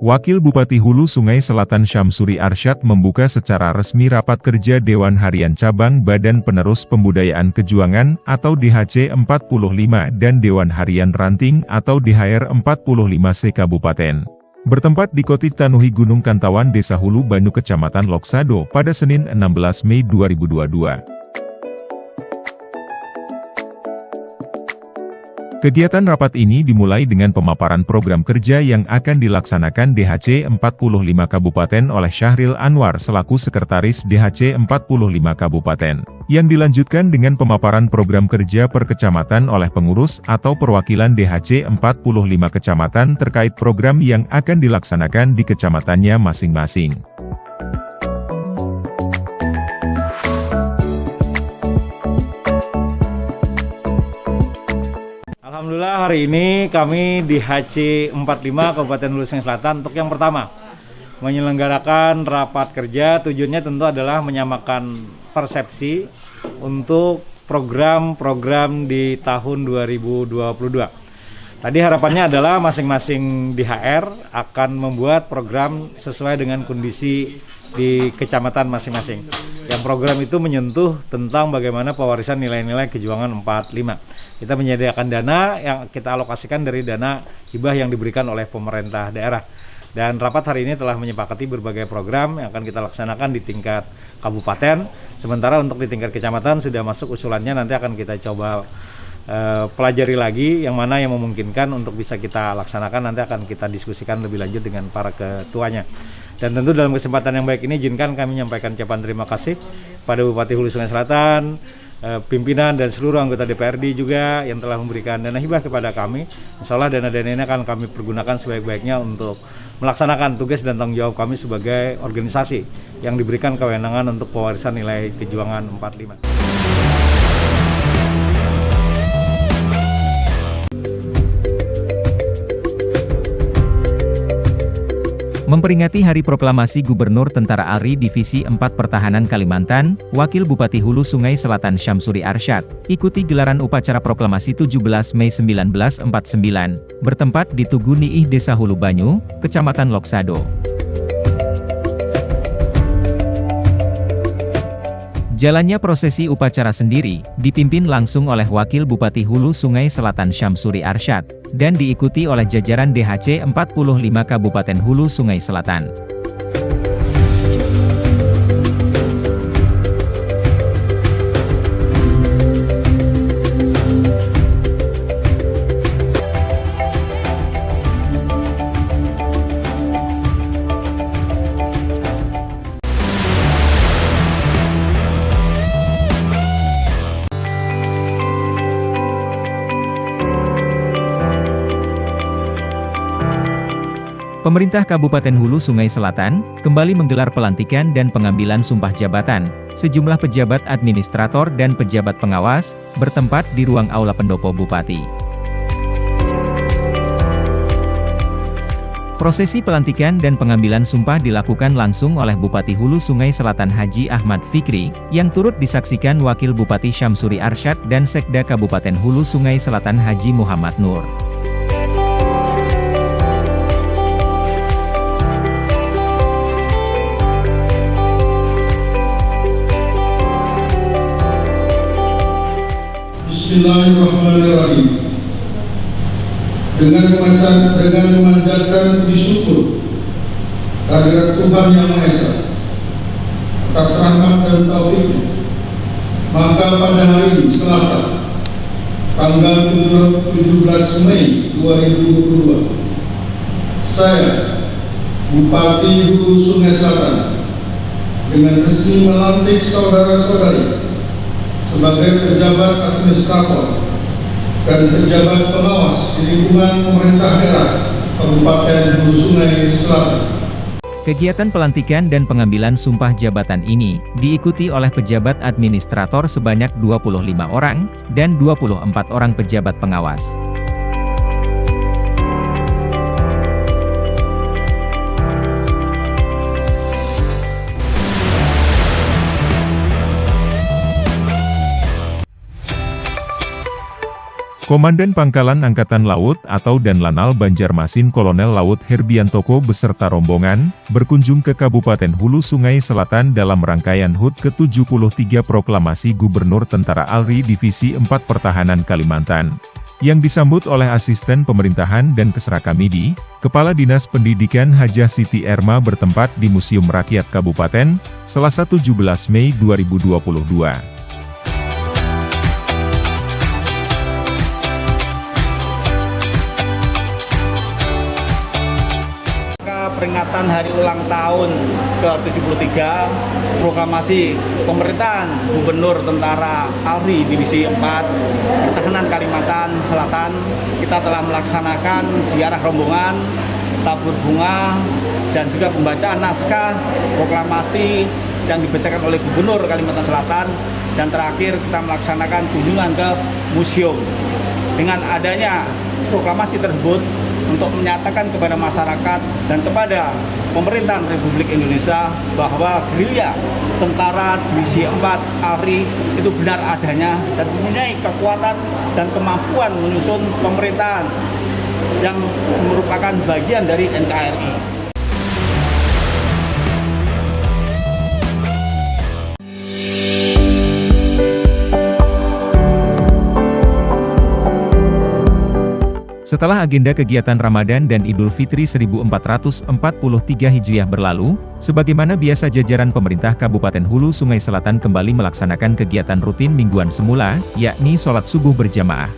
Wakil Bupati Hulu Sungai Selatan Syamsuri Arsyad membuka secara resmi rapat kerja Dewan Harian Cabang Badan Penerus Pembudayaan Kejuangan atau DHC 45 dan Dewan Harian Ranting atau DHR 45 se-Kabupaten. Bertempat di Koti Tanuhi Gunung Kantawan Desa Hulu Banyu Kecamatan Loksado pada Senin 16 Mei 2022. Kegiatan rapat ini dimulai dengan pemaparan program kerja yang akan dilaksanakan DHC 45 Kabupaten oleh Syahril Anwar selaku Sekretaris DHC 45 Kabupaten, yang dilanjutkan dengan pemaparan program kerja per kecamatan oleh pengurus atau perwakilan DHC 45 kecamatan terkait program yang akan dilaksanakan di kecamatannya masing-masing. Alhamdulillah hari ini kami di HC 45 Kabupaten Hulu Sungai Selatan untuk yang pertama menyelenggarakan rapat kerja. Tujuannya tentu adalah menyamakan persepsi untuk program-program di tahun 2022. Tadi harapannya adalah masing-masing DHR akan membuat program sesuai dengan kondisi di kecamatan masing-masing. Yang program itu menyentuh tentang bagaimana pewarisan nilai-nilai kejuangan 45. Kita menyediakan dana yang kita alokasikan dari dana hibah yang diberikan oleh pemerintah daerah. Dan rapat hari ini telah menyepakati berbagai program yang akan kita laksanakan di tingkat kabupaten. Sementara untuk di tingkat kecamatan sudah masuk usulannya, nanti akan kita coba pelajari lagi yang mana yang memungkinkan untuk bisa kita laksanakan. Nanti akan kita diskusikan lebih lanjut dengan para ketuanya. Dan tentu dalam kesempatan yang baik ini izinkan kami menyampaikan ucapan terima kasih pada Bupati Hulu Sungai Selatan, pimpinan dan seluruh anggota DPRD juga yang telah memberikan dana hibah kepada kami. Insya Allah dana-dana ini akan kami pergunakan sebaik-baiknya untuk melaksanakan tugas dan tanggung jawab kami sebagai organisasi yang diberikan kewenangan untuk pewarisan nilai kejuangan 45. Memperingati Hari Proklamasi Gubernur Tentara ARI Divisi 4 Pertahanan Kalimantan, Wakil Bupati Hulu Sungai Selatan Syamsuri Arsyad, ikuti gelaran upacara proklamasi 17 Mei 1949, bertempat di Tugu Niih Desa Hulu Banyu, Kecamatan Loksado. Jalannya prosesi upacara sendiri, dipimpin langsung oleh Wakil Bupati Hulu Sungai Selatan Syamsuri Arsyad, dan diikuti oleh jajaran DHC 45 Kabupaten Hulu Sungai Selatan. Pemerintah Kabupaten Hulu Sungai Selatan kembali menggelar pelantikan dan pengambilan sumpah jabatan sejumlah pejabat administrator dan pejabat pengawas bertempat di ruang Aula Pendopo Bupati. Prosesi pelantikan dan pengambilan sumpah dilakukan langsung oleh Bupati Hulu Sungai Selatan Haji Ahmad Fikri, yang turut disaksikan Wakil Bupati Syamsuri Arsyad dan Sekda Kabupaten Hulu Sungai Selatan Haji Muhammad Nur. Bismillahirrahmanirrahim. Dengan memanjatkan puji syukur kehadirat Tuhan Yang Maha Esa atas rahmat dan taufik-Nya, maka pada hari Selasa tanggal 17 Mei 2022, saya Bupati Hulu Sungai Selatan dengan resmi melantik saudara-saudari sebagai pejabat administrator dan pejabat pengawas di lingkungan pemerintah daerah Kabupaten Hulu Sungai Selatan. Kegiatan pelantikan dan pengambilan sumpah jabatan ini diikuti oleh pejabat administrator sebanyak 25 orang dan 24 orang pejabat pengawas. Komandan Pangkalan Angkatan Laut atau Danlanal Banjarmasin Kolonel Laut Herbiantoko beserta rombongan, berkunjung ke Kabupaten Hulu Sungai Selatan dalam rangkaian HUT ke-73 Proklamasi Gubernur Tentara ALRI Divisi 4 Pertahanan Kalimantan. Yang disambut oleh Asisten Pemerintahan dan Kesrakamidi, Kepala Dinas Pendidikan Hajah Siti Erma bertempat di Museum Rakyat Kabupaten, Selasa 17 Mei 2022. Peringatan hari ulang tahun ke-73 Proklamasi Pemerintahan Gubernur Tentara ALRI Divisi 4 Pertahanan Kalimantan Selatan, kita telah melaksanakan ziarah rombongan, tabur bunga, dan juga pembacaan naskah proklamasi yang dibacakan oleh Gubernur Kalimantan Selatan, dan terakhir kita melaksanakan kunjungan ke museum. Dengan adanya proklamasi tersebut, untuk menyatakan kepada masyarakat dan kepada pemerintahan Republik Indonesia bahwa gerilya tentara Divisi 4 ALRI itu benar adanya dan mempunyai kekuatan dan kemampuan menyusun pemerintahan yang merupakan bagian dari NKRI. Setelah agenda kegiatan Ramadan dan Idul Fitri 1443 Hijriah berlalu, sebagaimana biasa jajaran pemerintah Kabupaten Hulu Sungai Selatan kembali melaksanakan kegiatan rutin mingguan semula, yakni sholat subuh berjamaah.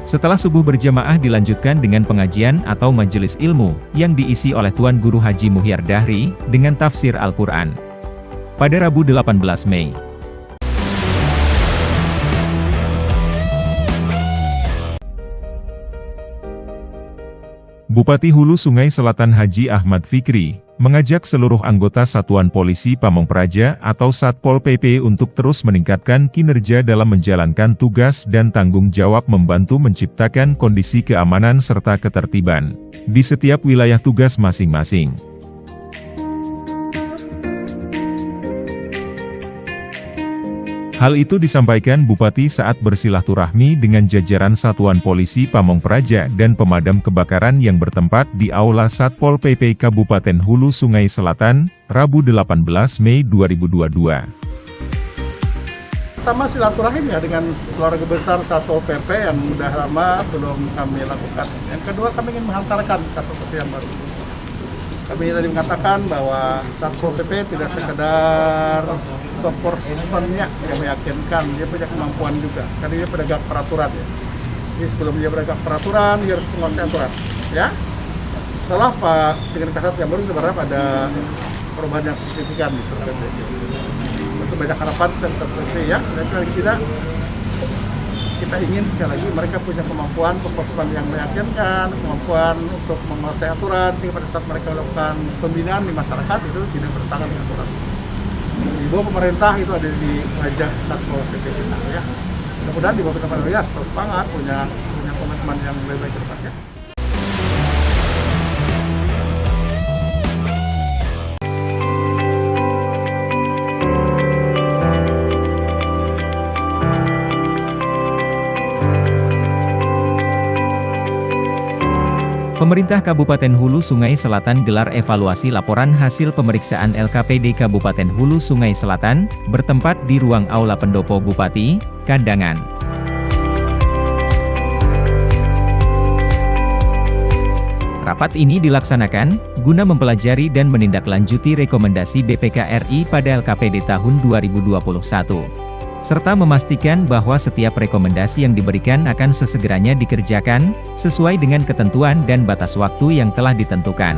Setelah subuh berjamaah dilanjutkan dengan pengajian atau majelis ilmu, yang diisi oleh Tuan Guru Haji Muhyar Dahri, dengan tafsir Al-Quran. Pada Rabu 18 Mei. Bupati Hulu Sungai Selatan Haji Ahmad Fikri, mengajak seluruh anggota Satuan Polisi Pamong Praja atau Satpol PP untuk terus meningkatkan kinerja dalam menjalankan tugas dan tanggung jawab membantu menciptakan kondisi keamanan serta ketertiban di setiap wilayah tugas masing-masing. Hal itu disampaikan Bupati saat bersilaturahmi dengan jajaran Satuan Polisi Pamong Praja dan pemadam kebakaran yang bertempat di Aula Satpol PP Kabupaten Hulu Sungai Selatan, Rabu 18 Mei 2022. Pertama silaturahim ya dengan keluarga besar Satpol PP yang sudah lama belum kami lakukan. Yang kedua kami ingin menghantarkan kasus yang baru. Kami tadi mengatakan bahwa Satpol PP tidak sekedar proporsinya yang meyakinkan, dia punya kemampuan juga, karena dia penegak peraturan ya. Jadi sebelum dia penegak peraturan, dia harus menguasai aturan ya. Setelah Pak dengan Kasat yang baru kita berharap ada perubahan yang signifikan di Satpol PP. Untuk banyak harapan dan Satpol PP ya, dan lagi tidak kita ingin sekali lagi mereka punya kemampuan proporsional yang meyakinkan, kemampuan untuk menguasai aturan, sehingga pada saat mereka melakukan pembinaan di masyarakat itu tidak bertentangan dengan aturan. Di bawah pemerintah itu ada di wajah Satpol PP kita ya. Mudah-mudahan di bawah pemerintah ya terus semangat, punya komitmen yang lebih baik ke depannya. Pemerintah Kabupaten Hulu Sungai Selatan gelar evaluasi laporan hasil pemeriksaan LKPD Kabupaten Hulu Sungai Selatan, bertempat di ruang Aula Pendopo Bupati, Kandangan. Rapat ini dilaksanakan guna mempelajari dan menindaklanjuti rekomendasi BPK RI pada LKPD tahun 2021. Serta memastikan bahwa setiap rekomendasi yang diberikan akan sesegeranya dikerjakan, sesuai dengan ketentuan dan batas waktu yang telah ditentukan.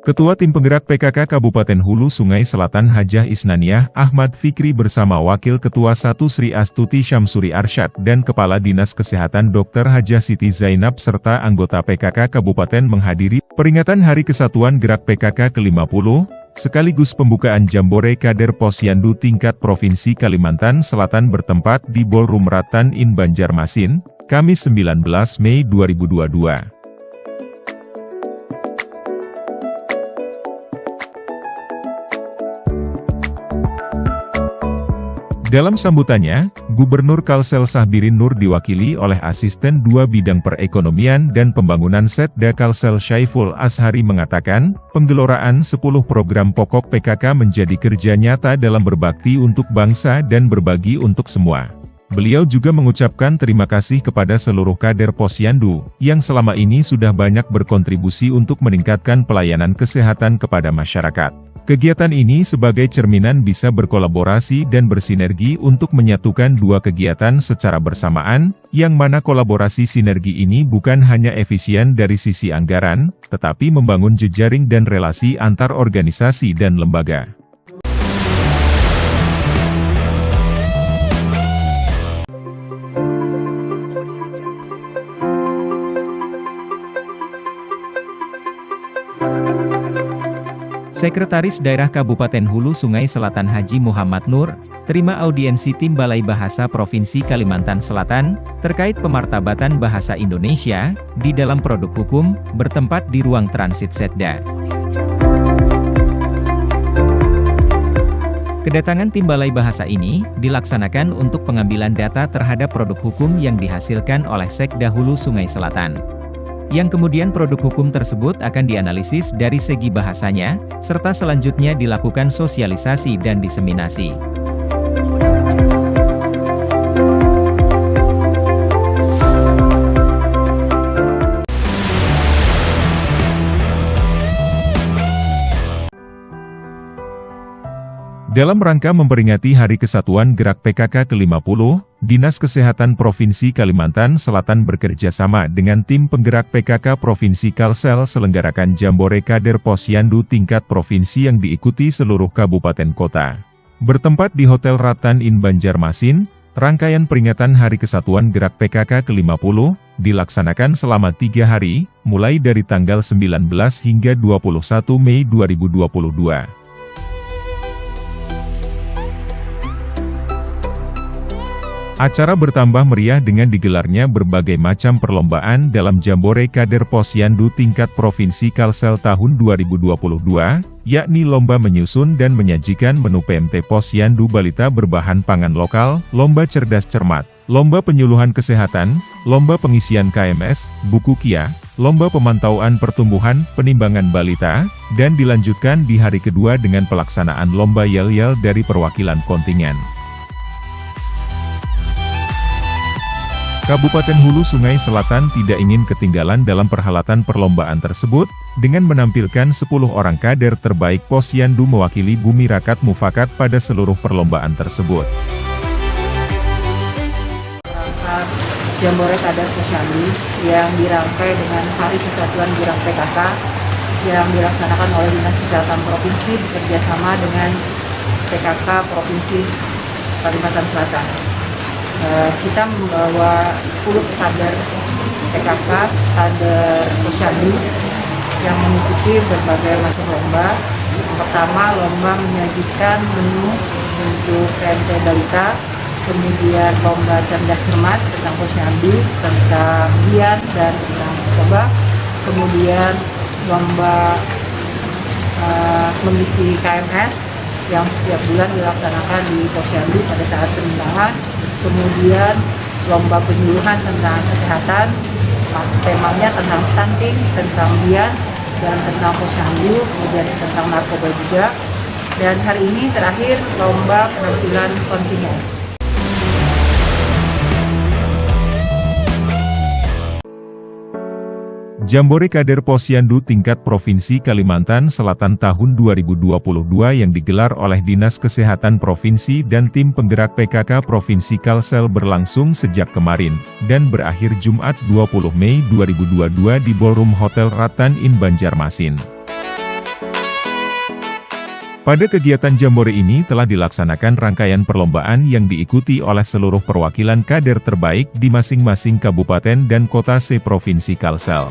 Ketua Tim Penggerak PKK Kabupaten Hulu Sungai Selatan Hajah Isnaniah Ahmad Fikri bersama Wakil Ketua 1 Sri Astuti Syamsuri Arsyad dan Kepala Dinas Kesehatan Dr. Hajah Siti Zainab serta anggota PKK Kabupaten menghadiri peringatan Hari Kesatuan Gerak PKK ke-50, sekaligus pembukaan Jambore Kader Posyandu tingkat Provinsi Kalimantan Selatan bertempat di Ballroom Ratan Inn Banjarmasin, Kamis 19 Mei 2022. Dalam sambutannya, Gubernur Kalsel Sahbirin Nur diwakili oleh Asisten 2 Bidang Perekonomian dan Pembangunan Setda Kalsel Syaiful Ashari mengatakan, penggeloraan 10 program pokok PKK menjadi kerja nyata dalam berbakti untuk bangsa dan berbagi untuk semua. Beliau juga mengucapkan terima kasih kepada seluruh kader Posyandu, yang selama ini sudah banyak berkontribusi untuk meningkatkan pelayanan kesehatan kepada masyarakat. Kegiatan ini sebagai cerminan bisa berkolaborasi dan bersinergi untuk menyatukan 2 kegiatan secara bersamaan, yang mana kolaborasi sinergi ini bukan hanya efisien dari sisi anggaran, tetapi membangun jejaring dan relasi antar organisasi dan lembaga. Sekretaris Daerah Kabupaten Hulu Sungai Selatan Haji Muhammad Nur, terima audiensi Tim Balai Bahasa Provinsi Kalimantan Selatan, terkait pemartabatan bahasa Indonesia, di dalam produk hukum, bertempat di ruang transit Setda. Kedatangan Tim Balai Bahasa ini, dilaksanakan untuk pengambilan data terhadap produk hukum yang dihasilkan oleh Sekda Hulu Sungai Selatan. Yang kemudian produk hukum tersebut akan dianalisis dari segi bahasanya, serta selanjutnya dilakukan sosialisasi dan diseminasi. Dalam rangka memperingati Hari Kesatuan Gerak PKK ke-50, Dinas Kesehatan Provinsi Kalimantan Selatan bekerja sama dengan tim penggerak PKK Provinsi Kalsel selenggarakan Jambore Kader Posyandu tingkat provinsi yang diikuti seluruh kabupaten kota. Bertempat di Hotel Ratan Inn Banjarmasin, rangkaian peringatan Hari Kesatuan Gerak PKK ke-50 dilaksanakan selama 3 hari, mulai dari tanggal 19 hingga 21 Mei 2022. Acara bertambah meriah dengan digelarnya berbagai macam perlombaan dalam Jambore Kader Posyandu tingkat Provinsi Kalsel tahun 2022, yakni lomba menyusun dan menyajikan menu PMT Posyandu Balita berbahan pangan lokal, lomba cerdas cermat, lomba penyuluhan kesehatan, lomba pengisian KMS, buku KIA, lomba pemantauan pertumbuhan, penimbangan balita, dan dilanjutkan di hari kedua dengan pelaksanaan lomba yel-yel dari perwakilan kontingen. Kabupaten Hulu Sungai Selatan tidak ingin ketinggalan dalam perhelatan perlombaan tersebut, dengan menampilkan 10 orang kader terbaik Posyandu mewakili Bumi Rakat Mufakat pada seluruh perlombaan tersebut. Jambore Kader Posyandu yang dirangkai dengan Hari Kesatuan Gerak PKK yang dilaksanakan oleh Dinas Kesehatan Provinsi bekerjasama dengan PKK Provinsi Kalimantan Selatan. Kita membawa 10 kader PKK, kader Posyandu yang mengikuti berbagai macam lomba. Yang pertama, lomba menyajikan menu untuk PMT Balita, kemudian lomba cerdas cermat tentang Posyandu, tentang Bian dan tentang coba, kemudian lomba mengisi KMS yang setiap bulan dilaksanakan di Posyandu pada saat penimbangan. Kemudian lomba penyuluhan tentang kesehatan, temanya tentang stunting, tentang Bian, dan tentang Posyandu, kemudian tentang narkoba juga. Dan hari ini terakhir lomba penampilan kontingen. Jambore Kader Posyandu tingkat Provinsi Kalimantan Selatan tahun 2022 yang digelar oleh Dinas Kesehatan Provinsi dan tim penggerak PKK Provinsi Kalsel berlangsung sejak kemarin, dan berakhir Jumat 20 Mei 2022 di Ballroom Hotel Ratan Inn Banjarmasin. Pada kegiatan Jambore ini telah dilaksanakan rangkaian perlombaan yang diikuti oleh seluruh perwakilan kader terbaik di masing-masing kabupaten dan kota se-Provinsi Kalsel.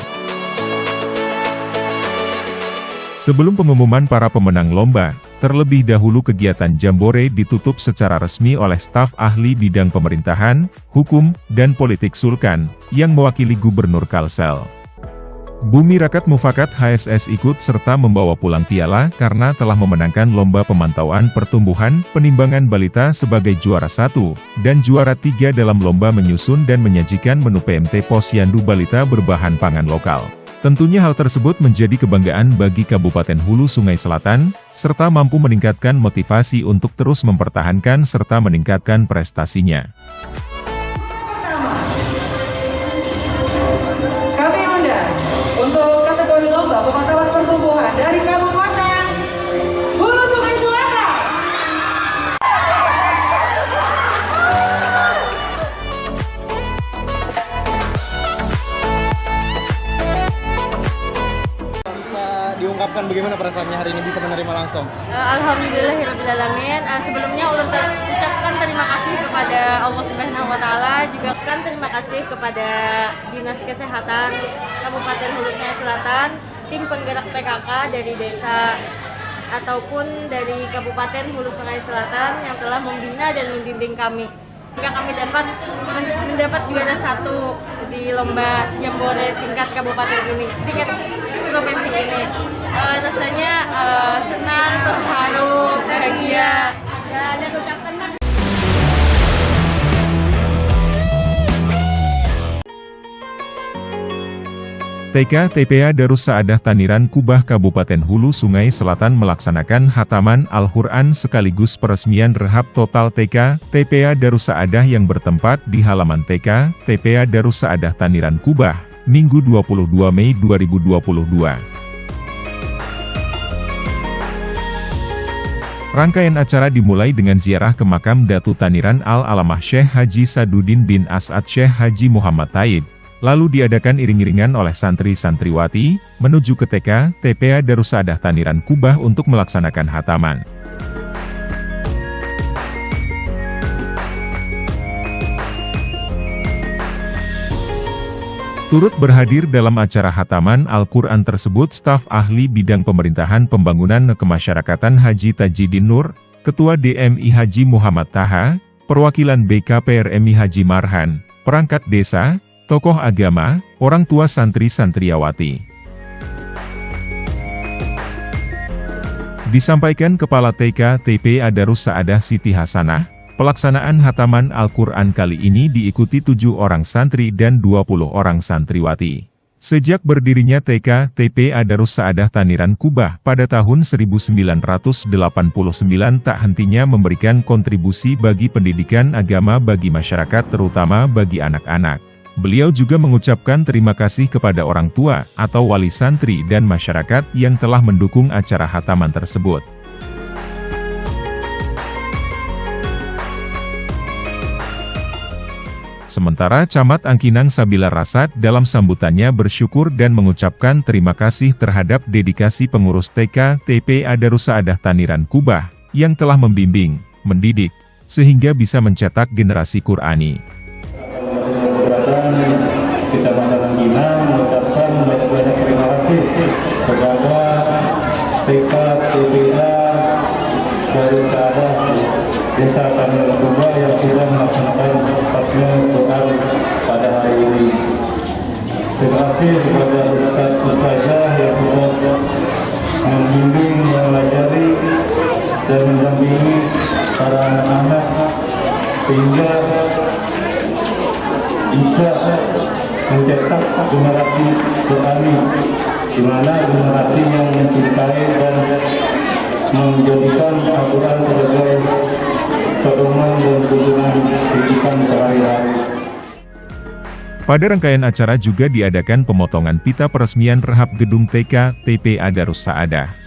Sebelum pengumuman para pemenang lomba, terlebih dahulu kegiatan Jambore ditutup secara resmi oleh staf ahli bidang pemerintahan, hukum, dan politik Sulkan, yang mewakili Gubernur Kalsel. Bumi Rakat Mufakat HSS ikut serta membawa pulang piala karena telah memenangkan lomba pemantauan pertumbuhan penimbangan balita sebagai juara 1, dan juara 3 dalam lomba menyusun dan menyajikan menu PMT Posyandu Balita berbahan pangan lokal. Tentunya hal tersebut menjadi kebanggaan bagi Kabupaten Hulu Sungai Selatan, serta mampu meningkatkan motivasi untuk terus mempertahankan serta meningkatkan prestasinya. Kami undang untuk kategori lomba pemantauan pertumbuhan dari Kabupaten Hulu Sungai Selatan. Bisa diungkapkan bagaimana perasaannya hari ini bisa menerima langsung? Alhamdulillahirrahmanirrahim. Sebelumnya ulun ucapkan terima kasih kepada Allah Subhanahu wa Ta'ala, juga kan terima kasih kepada Dinas Kesehatan Kabupaten Hulu Sungai Selatan, tim penggerak PKK dari desa ataupun dari Kabupaten Hulu Sungai Selatan yang telah membina dan membimbing kami hingga kami mendapat juara 1 di lomba Jambore tingkat kabupaten ini, tingkat provinsi ini. Rasanya senang, terharu, bahagia, dan ucapkan TK TPA Darus Saadah Taniran Kubah Kabupaten Hulu Sungai Selatan melaksanakan khataman Al-Quran sekaligus peresmian rehab total TK TPA Darus Saadah yang bertempat di halaman TK TPA Darus Saadah Taniran Kubah, Minggu 22 Mei 2022. Rangkaian acara dimulai dengan ziarah ke makam Datu Taniran Al-Alamah Syekh Haji Saduddin bin As'ad Syekh Haji Muhammad Taib. Lalu diadakan iring-iringan oleh santri-santriwati, menuju ke TK TPA Darus Saadah Taniran Kubah untuk melaksanakan khataman. Turut berhadir dalam acara khataman Al-Quran tersebut staf ahli bidang pemerintahan pembangunan kemasyarakatan Haji Tajidin Nur, Ketua DMI Haji Muhammad Taha, perwakilan BKPRMI Haji Marhan, perangkat desa, tokoh agama, orang tua santri-santriawati. Disampaikan Kepala TK TPA Darus Saadah Siti Hasanah, pelaksanaan khataman Al-Quran kali ini diikuti 7 orang santri dan 20 orang santriwati. Sejak berdirinya TK TPA Darus Saadah Taniran Kubah pada tahun 1989 tak hentinya memberikan kontribusi bagi pendidikan agama bagi masyarakat terutama bagi anak-anak. Beliau juga mengucapkan terima kasih kepada orang tua atau wali santri dan masyarakat yang telah mendukung acara khataman tersebut. Sementara Camat Angkinang Sabila Rasad dalam sambutannya bersyukur dan mengucapkan terima kasih terhadap dedikasi pengurus TK TPA Darus Saadah Taniran Kubah yang telah membimbing, mendidik, sehingga bisa mencetak generasi Qur'ani. Kita Angkinang mengucapkan banyak-banyak terima kasih kepada TK TPA Darus Saadah Desa Taniran Kubah yang sudah melaksanakan khataman Quran pada hari ini. Terima kasih kepada Ustazah yang sudah membimbing, mengajari dan mendampingi para anak-anak sehingga bisa mencetak generasi Qur'ani, di mana generasi yang mencintai dan menjadikan Al-Quran sebagai pedoman dan tuntunan kehidupan sehari-hari. Pada rangkaian acara juga diadakan pemotongan pita peresmian rehab gedung TK TPA Darus Saadah.